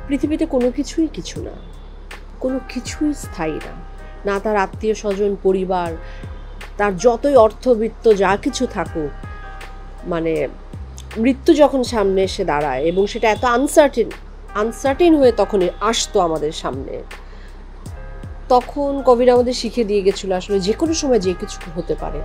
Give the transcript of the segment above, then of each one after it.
পৃথিবীতে কোনো কিছুই কিছু না, কোনো কিছুই স্থায়ী না। না তার আত্মীয় স্বজন, পরিবার, তার যতই অর্থবিত্ত যা কিছু থাকুক, মানে মৃত্যু যখন সামনে এসে দাঁড়ায় এবং সেটা এত আনসার্টেন হয়ে তখনই আসতো আমাদের সামনে, তখন কোভিড আমাদের শিখে দিয়ে গেছিলো আসলে যে কোনো সময় যে কিছু হতে পারে।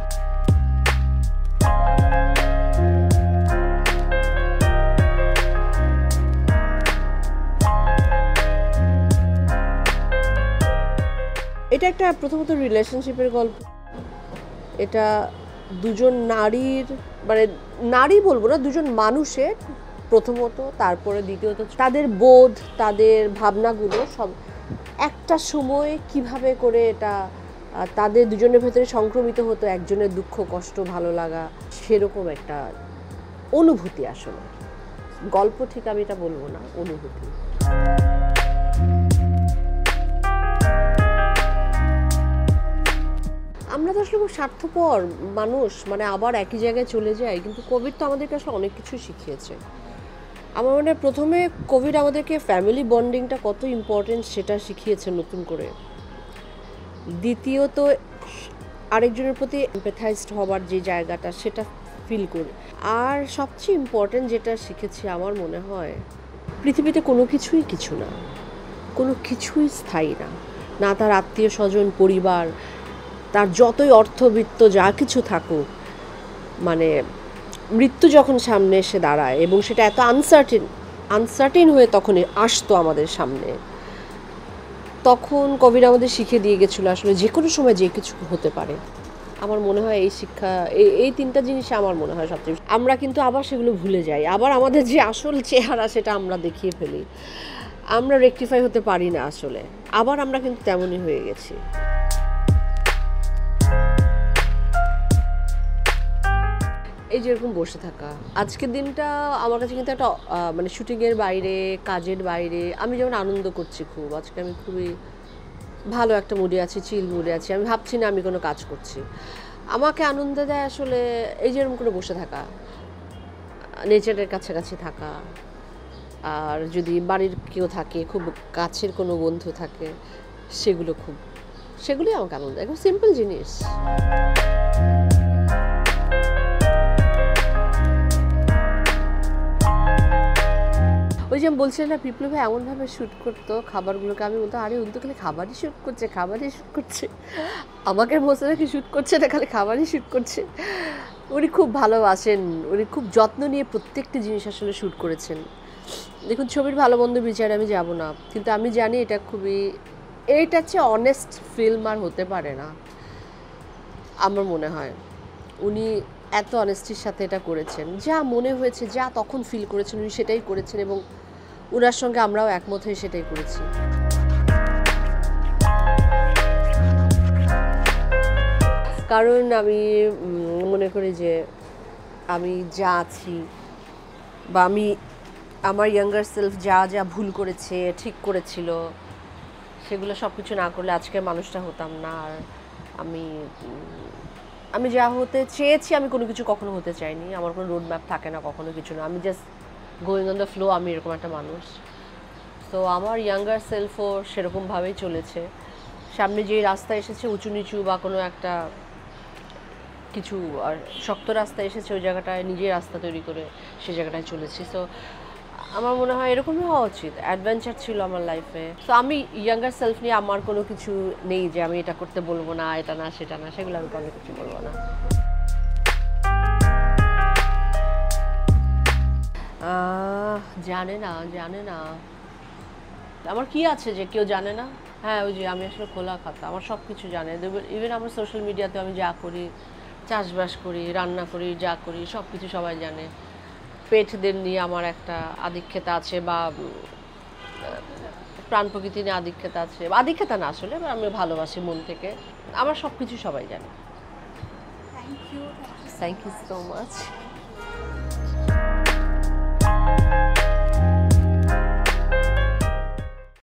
এটা একটা প্রথমত রিলেশনশিপের গল্প। এটা দুজন নারীর, মানে নারী বলবো না, দুজন মানুষের প্রথমত, তারপরে দ্বিতীয়ত তাদের বোধ, তাদের ভাবনাগুলো সব একটা সময় কিভাবে করে এটা তাদের দুজনের ভেতরে সংক্রমিত হতো, একজনের দুঃখ, কষ্ট, ভালো লাগা, সেরকম একটা অনুভূতি। আসলে গল্প ঠিক আমি এটা বলবো না, অনুভূতি। আমরা তো আসলে খুব স্বার্থপর মানুষ, মানে আবার একই জায়গায় চলে যাই। কিন্তু কোভিড তো আমাদেরকে আসলে অনেক কিছু শিখিয়েছে। আমার মনে হয় প্রথমে কোভিড আমাদেরকে ফ্যামিলি বন্ডিংটা কত ইম্পর্টেন্ট সেটা শিখিয়েছে নতুন করে। দ্বিতীয়ত আরেকজনের প্রতি এমপ্যাথাইজড হওয়ার যে জায়গাটা, সেটা ফিল করে। আর সবচেয়ে ইম্পর্টেন্ট যেটা শিখেছি আমার মনে হয়, পৃথিবীতে কোনো কিছুই কিছু না, কোনো কিছুই স্থায়ী না। না তার আত্মীয় স্বজন, পরিবার, তার যতই অর্থবিত্ত যা কিছু থাকুক, মানে মৃত্যু যখন সামনে এসে দাঁড়ায় এবং সেটা এত আনসার্টেন হয়ে তখনই আসতো আমাদের সামনে, তখন কোভিড আমাদের শিখে দিয়ে গেছিলো আসলে যে কোনো সময় যে কিছু হতে পারে। আমার মনে হয় এই শিক্ষা, এই তিনটা জিনিস আমার মনে হয় সবচেয়ে। আমরা কিন্তু আবার সেগুলো ভুলে যাই, আবার আমাদের যে আসল চেহারা সেটা আমরা দেখিয়ে ফেলি। আমরা রেকটিফাই হতে পারি না আসলে, আবার আমরা কিন্তু তেমনই হয়ে গেছি। এই যেরকম বসে থাকা, আজকের দিনটা আমার কাছে কিন্তু একটা মানে শুটিংয়ের বাইরে, কাজের বাইরে আমি যেমন আনন্দ করছি খুব। আজকে আমি খুবই ভালো একটা মুডে আছি, চিল মুডে আছি। আমি ভাবছি না আমি কোনো কাজ করছি। আমাকে আনন্দ দেয় আসলে এই যেরকম করে বসে থাকা, নেচারের কাছাকাছি থাকা। আর যদি বাড়ির কেউ থাকে, খুব কাছের কোনো বন্ধু থাকে, সেগুলোই আমাকে আনন্দ দেয়। খুব সিম্পল জিনিস। ওই যে আমি বলছিলাম না, পিপলু ভাই এমনভাবে শ্যুট করতো খাবারগুলোকে, আমি বলতো আরে উনি তো খালি খাবারই শ্যুট করছে, আমাকে বসে রেখে শ্যুট করছে না, খালি খাবারই শ্যুট করছে। উনি খুব ভালোবাসেন, উনি খুব যত্ন নিয়ে প্রত্যেকটি জিনিস আসলে শ্যুট করেছেন। দেখুন, ছবির ভালো মন্দ বিচারে আমি যাব না, কিন্তু আমি জানি এইটার চেয়ে অনেস্ট ফিল্ম আর হতে পারে না আমার মনে হয়। উনি এত অনেস্টির সাথে এটা করেছেন, যা মনে হয়েছে, যা তখন ফিল করেছেন উনি সেটাই করেছেন, এবং ওনার সঙ্গে আমরাও একমত হয়ে সেটাই করেছি। কারণ আমি মনে করি যে আমি যা আছি, বা আমার ইয়াঙ্গার সেলফ যা ভুল করেছে, ঠিক করেছিল, সেগুলো সব কিছু না করলে আজকের মানুষটা হতাম না। আর আমি যা হতে চেয়েছি, আমি কোনো কিছু কখনো হতে চাইনি। আমার কোনো রোড ম্যাপ থাকে না, কখনো কিছু না। আমি just going on the flow, আমি এরকম একটা মানুষ। তো আমার ইয়াঙ্গার সেলফও সেরকমভাবেই চলেছে। সামনে যে রাস্তা এসেছে, উঁচু নিচু বা কোনো একটা কিছু আর শক্ত রাস্তা এসেছে, ওই জায়গাটায় নিজের রাস্তা তৈরি করে সেই জায়গাটায় চলেছি। সো আমার মনে হয় এরকমই হওয়া উচিত। অ্যাডভেঞ্চার ছিল আমার লাইফে। সো আমি ইয়াঙ্গার সেলফ নিয়ে আমার কোনো কিছু নেই যে আমি এটা করতে বলবো না, এটা না, সেটা না, সেগুলো আমি কোনো কিছু বলবো না। জানে না আমার কি আছে যে কেউ জানে না। হ্যাঁ, ওই যে আমি আসলে খোলা খাতা, আমার সব কিছু জানে। ইভেন আমার সোশ্যাল মিডিয়াতে আমি যা করি, চাষবাস করি, রান্না করি, যা করি, সব কিছু সবাই জানে। পেটদের নিয়ে আমার একটা আধিক্যতা আছে, বা প্রাণ প্রকৃতি নিয়ে আধিক্যতা আছে। আধিক্যতা না আসলে, আমি ভালোবাসি মন থেকে। আমার সব কিছু সবাই জানে। Thank you so much.